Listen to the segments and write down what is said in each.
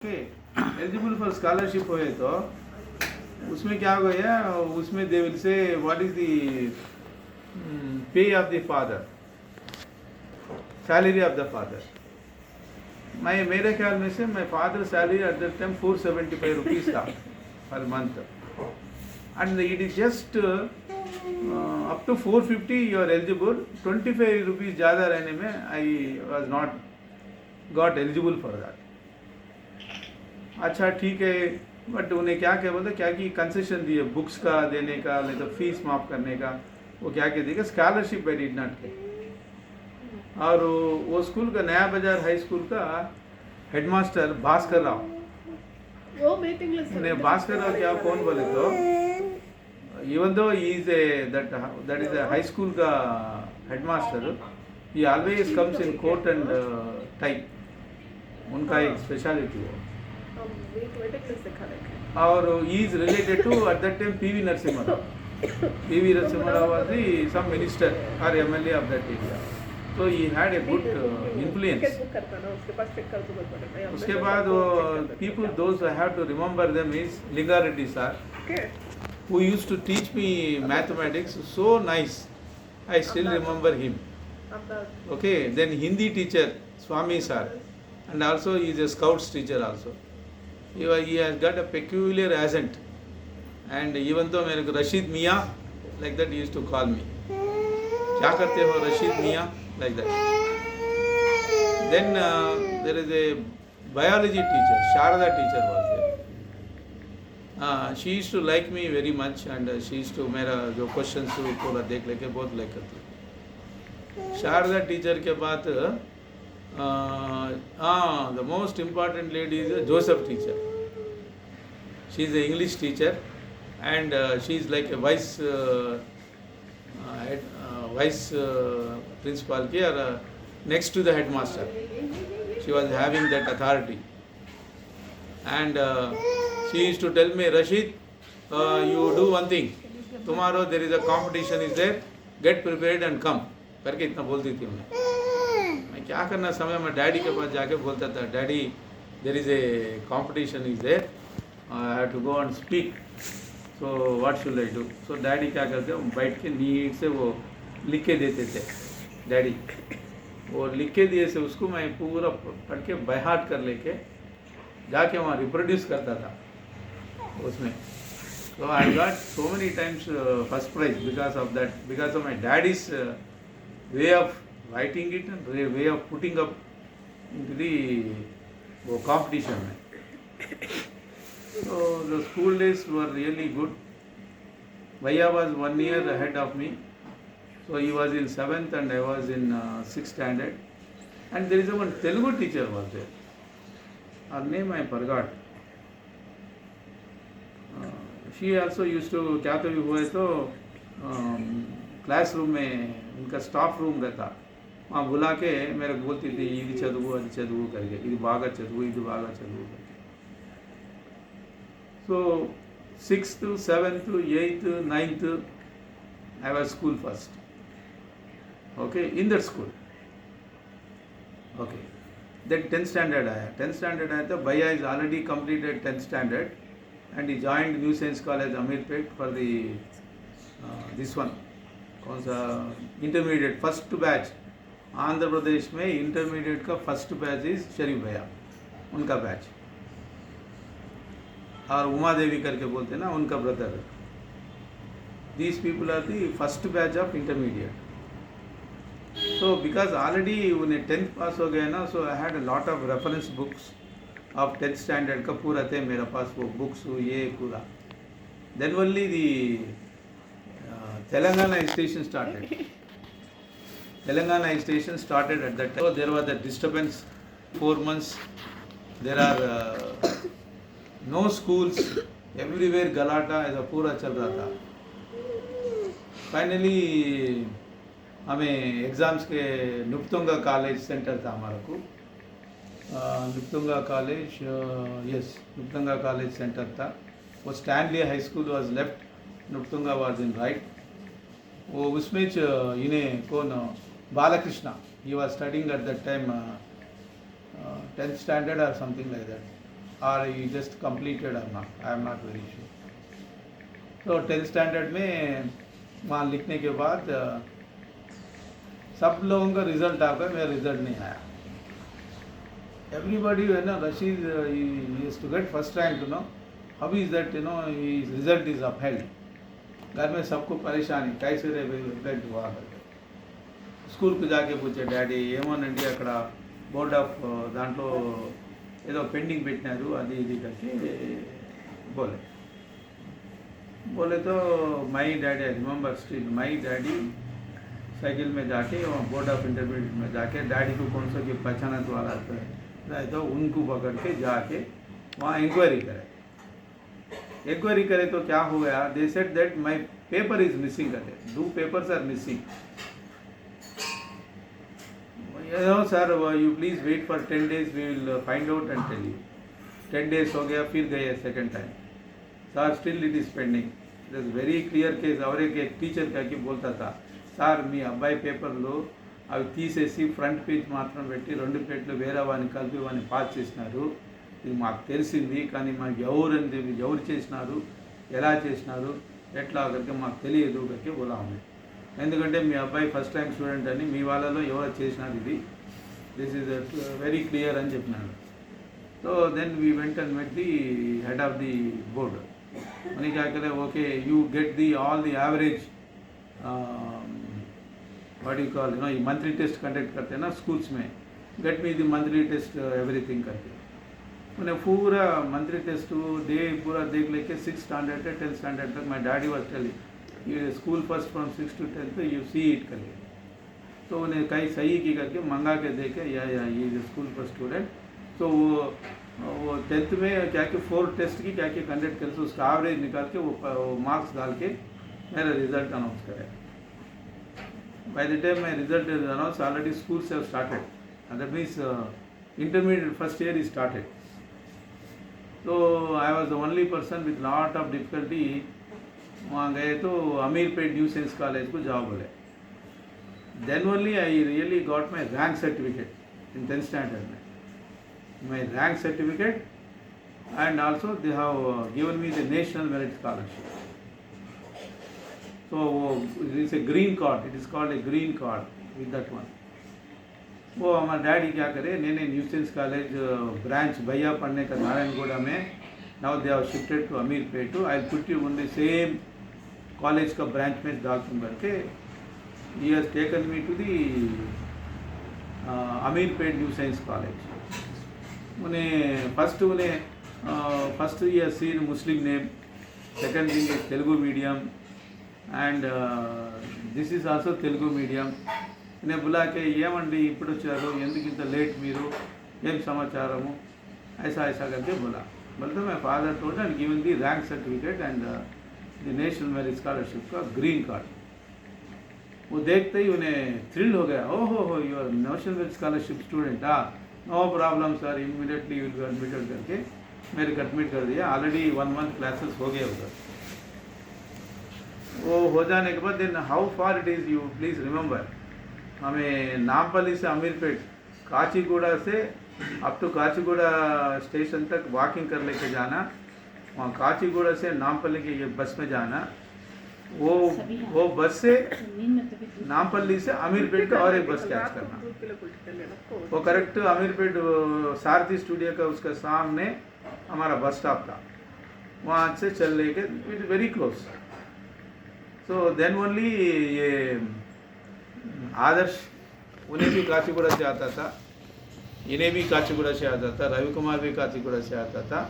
Eligible for scholarship हुए तो उसमें क्या हो गया, उसमें they will say what is the pay of the father, salary of the father. मैं मेरे ख्याल में say my father salary at that time 475 rupees था per month, and it is just up to 450 you are eligible. 25 rupees ज़्यादा रहने में I was not got eligible for that. अच्छा ठीक है, बट उन्हें क्या क्या बोलते क्या कि कंसेशन दिए बुक्स का देने का, नहीं तो फीस माफ़ करने का, वो क्या क्या देगा स्कॉलरशिप आई डिड नॉट के। और वो स्कूल का नया बाजार हाई स्कूल का हेडमास्टर भास्कर राव, वो वेटिंग लिस्ट उन्हें भास्कर राव क्या कौन बोले तो even though is a that is a high school का headmaster, he always comes in coat and tie, उनका एक स्पेशलिटी है। वेटिंग लिस्ट दिखा रखे और he is related to at that time PV Narasimha Rao. PV Narasimha Rao was the some minister or MLA of that area. So he had a good influence. Book करता ना उसके पास check कर तो बहुत बड़ा। उसके बाद वो people those I have to remember them is Linga Reddy sir, who used to teach me mathematics so nice. I still remember him. Okay, then Hindi teacher Swami sir, and also he is a scouts teacher also. He has got a peculiar accent, and even though मेरे को रशीद मियाँ like that he used to call me, क्या करते हो रशीद मियाँ like that. Then there is a biology teacher, Sharada teacher was there. She used to like me very much, and she used to मेरा जो questions पूरा देख लेके बहुत like करती। शारदा टीचर के बाद the most important lady is a Joseph teacher. She is an English teacher, and she is like a vice principal here, next to the headmaster. She was having that authority, and she used to tell me, Rashid, you do one thing. Tomorrow there is a competition is there. Get prepared and come. करके इतना बोलती थी उन्हें। मैं क्या करना समय में डैडी के पास जाके बोलता था, daddy there is a competition is there, I have to go and speak, so what should I do. So daddy क्या करते हैं, बैठ के नीट से वो लिख के देते थे डैडी, वो लिख के दिए से उसको मैं पूरा पढ़ के बाय हार्ट कर लेके जाके वहाँ रिप्रोड्यूस करता था उसमें। So I got so many times first prize because of that, because of my daddy's way of writing it and way of putting up into the competition. So the school days were really good. Bhaiya was 1 year ahead of me, so he was in 7th and I was in 6th standard. And there is one Telugu teacher was there. Her name I forgot. She also use to, क्या तो भी हुए तो class room में उनका staff room रहता, वहाँ बुला के मेरे को बोलती थी ఇది చదువు అది చదువు करके, ఇది బాగా చదువు ఇది బాగా చదువు करके. So 6th 7th 8th 9th I was school first, okay, in that school. Okay, then 10th standard आया, 10th standard आया तो भैया is already completed 10th standard and he joined New Science College Amirpet for the this one कौन सा intermediate first batch. Andhra Pradesh में intermediate का first batch is शरीफ भैया, उनका बैच, और उमा देवी करके बोलते हैं ना उनका brother. These people are the first batch of intermediate. So because already उन्हें 10th पास हो गए ना, so I had a lot of reference books of 10th standard का पूरा थे मेरे पास वो बुक्स ये पूरा। Then only the Telangana station started. Telangana station started at that time. So there was a disturbance, 4 months. There are no schools, everywhere गलाटा ऐसा पूरा चल रहा था। फाइनली हमें एग्ज़ाम्स के नुपतुंगा कॉलेज सेंटर था हमारा को, Nrupatunga college, yes Nrupatunga college centre था। वो Stanley high school was left, Nrupatunga was in right. वो उसमें इन्हें कौन Balakrishna, he was studying at that time 10th standard or something like that. or he just completed or not, I am not very sure. तो 10th standard में वहाँ लिखने के बाद सब लोगों का रिजल्ट आ गया, मेरा रिजल्ट नहीं आया. Everybody, you know, Rashid, he used to get first rank, you know. How is that, you know, his result is upheld. घर में सबको परेशानी कैसे रे रिजल्ट हुआ करके. స్కూల్ కు జాకే పూచే డాడీ ఏమోనండి అక్కడ బోర్డ్ ఆఫ్ దాంట్లో ఏదో పెండింగ్ పెట్టినారు అది ఇది కట్టి बोले बोले तो my daddy I remember still my daddy cycle में जाके वहाँ बोर्ड ऑफ इंटरमीडिएट में जाके डैडी को कौन सा की पहचाना वाला तो उनको पकड़ के जाके वहाँ इंक्वायरी करे तो क्या हो गया. They said that my paper is missing करते. 2 papers are missing. Sir you please wait for 10 days, we will find out and tell you. 10 days हो गया, फिर गए second time. Sir still it is pending. It is very clear case. और एक teacher क्या बोलता था, సార్ మీ అబ్బాయి పేపర్లు అవి తీసేసి ఫ్రంట్ పేజ్ మాత్రం పెట్టి 2 పేజీలు వేరే వాడిని కలిపి వాడిని పాస్ చేసినారు. ఇది మాకు తెలిసింది, కానీ మాకు ఎవరు చేసినారు, ఎలా చేసినారు, ఎట్లా కనుక మాకు తెలియదు కనుక బోలాము. ఎందుకంటే మీ అబ్బాయి ఫస్ట్ టైం స్టూడెంట్ అని మీ వాళ్ళలో ఎవరు చేసినారు, ఇది దిస్ ఈజ్ వెరీ క్లియర్ అని చెప్పినాడు. So then we went and met the head of the board. उन्हें क्या करे, okay you get the all the average what you call, you know, ये मंथली टेस्ट कंडक्ट करते हैं ना स्कूल्स में, get me the monthly test everything करके. उन्हें पूरा मंथली टेस्ट डे पूरा देख लेके 6th standard से 10th standard तक माई डैडी वॉज टेलिंग ये school first from 6th to 10th you see it करके. तो उन्हें कहीं सही की करके मंगा के देखे या ये स्कूल फर्स्ट स्टूडेंट. तो वो 10th में क्या कि 4 टेस्ट की क्या कि कंडक्ट करके उसका एवरेज निकाल के वो मार्क्स डाल के मेरा रिजल्ट अनाउंस करे. By the time my result is announced, already schools have started, and that means intermediate first year is started. So I was the only person with lot of difficulty. वहाँ गए तो Ameerpet new science college को जाओ बोले. Then only I really got my rank certificate in 10th standard में. My rank certificate, and also they have given me the national merit scholarship. So it is a green card. It is called a green card with that one. वो हमारे daddy क्या करे, नैने new science college branch भैया पढ़ने का नारायणगौड़ा में. Now they have shifted to Ameerpet. I put you only same college का ब्रांच में डालूँ करके he has taken me to the Ameerpet new science college. उन्हें first he has seen Muslim name, second thing is Telugu medium, and this is also Telugu medium. నేను బులా के ఏమండి ఇప్పుడు వచ్చారు, ఎందుకు ఇంత లేట్, మీరు ఏం సమాచారము, ऐसा ऐसा करके बोला. बोलते मैं father told and given the rank certificate and the national merit scholarship का ग्रीन कार्ड. वो देखते ही उन्हें थ्रिल हो गया. ओहो हो, you are national merit scholarship student. No problem sir, immediately will be admitted करके मेरे को एडमिट कर दिया. ऑलरेडी 1 month क्लासेस हो गए उधर. वो हो जाने के बाद then how far it is, you please remember, हमें नामपल्ली से अमीरपेट, काचीगुड़ा से अप टू काचीगुड़ा स्टेशन तक वॉकिंग कर लेके जाना. वहाँ काचीगुड़ा से नामपल्ली के ये बस में जाना. वो बस से नामपल्ली से अमीरपेट का और एक बस कैच करना. वो करेक्ट अमीरपेट सारथी स्टूडियो का उसका सामने हमारा बस स्टॉप था. वहाँ से चल लेके इट वेरी क्लोज. तो देन ओनली ये आदर्श, उन्हें भी काचीगुड़ा से आता था, इन्हें भी काचीगुड़ा से आता था, रवि कुमार भी काचीगुड़ा से आता था.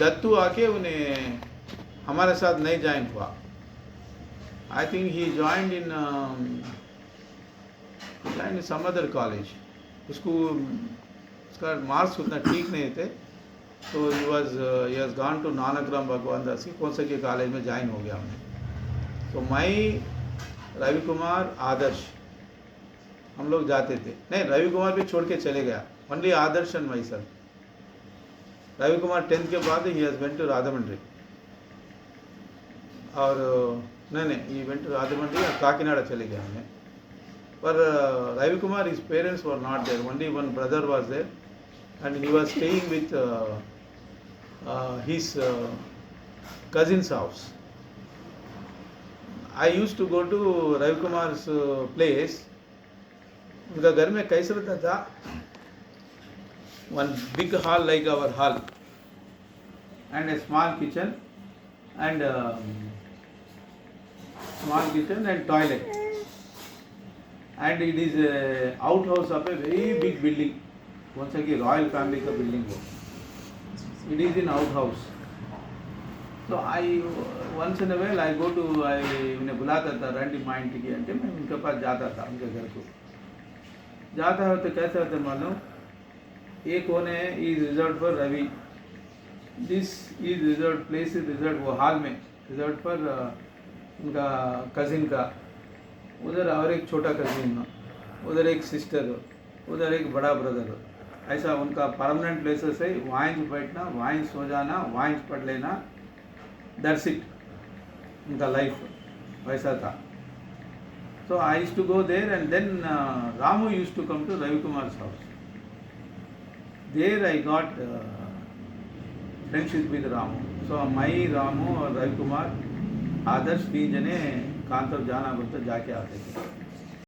दत्तू आके उन्हें हमारे साथ नहीं ज्वाइन हुआ. I think he joined in some other college. उसका मार्क्स उतना ठीक नहीं थे, तो he has gone to Nanakram Bhagwan Das की कौन सा के कॉलेज में ज्वाइन हो गया हमने. तो मई, रवि कुमार, आदर्श हम लोग जाते थे. नहीं, रवि कुमार भी छोड़ के चले गया. Only Adarsh and myself. Ravi Kumar 10th के बाद he has went to Rajahmundry. और नहीं ही वेंट टू राजमंड्री और काकीनाडा चले गए हमने. पर Ravi Kumar, his parents were not there. Only one brother was there and he was staying with his cousin's house. I used to go to Ravi Kumar's place. उनका घर में कैसे रहता था? One big hall like our hall, and a small kitchen, and toilet, and it is a outhouse of a very big building. Once again, royal family का building हो. It is in outhouse. So I once in a while I go to उन्हें बुलाता था रंडी mind की अंटे मैं उनके पास जाता था उनके घर को जाता है तो कैसे होता है मालूम एक कोने is reserve for Ravi this is reserve place is reserve वो हॉल में रिजर्व फॉर उनका कजिन का उधर और एक छोटा कजिन उधर एक सिस्टर उधर एक बड़ा ब्रदर ऐसा उनका परमानेंट प्लेसेस है वहीं बैठना वहीं सो जाना वहीं पढ़ लेना दैट्स इट उनका लाइफ वैसा था. So I used to go there and then Ramu used to come to Ravi Kumar's house. There I got friendship with Ramu. So my Ramu और Ravi Kumar आदर्श 3 जने कांतव जाना बोलते जाके आते थे.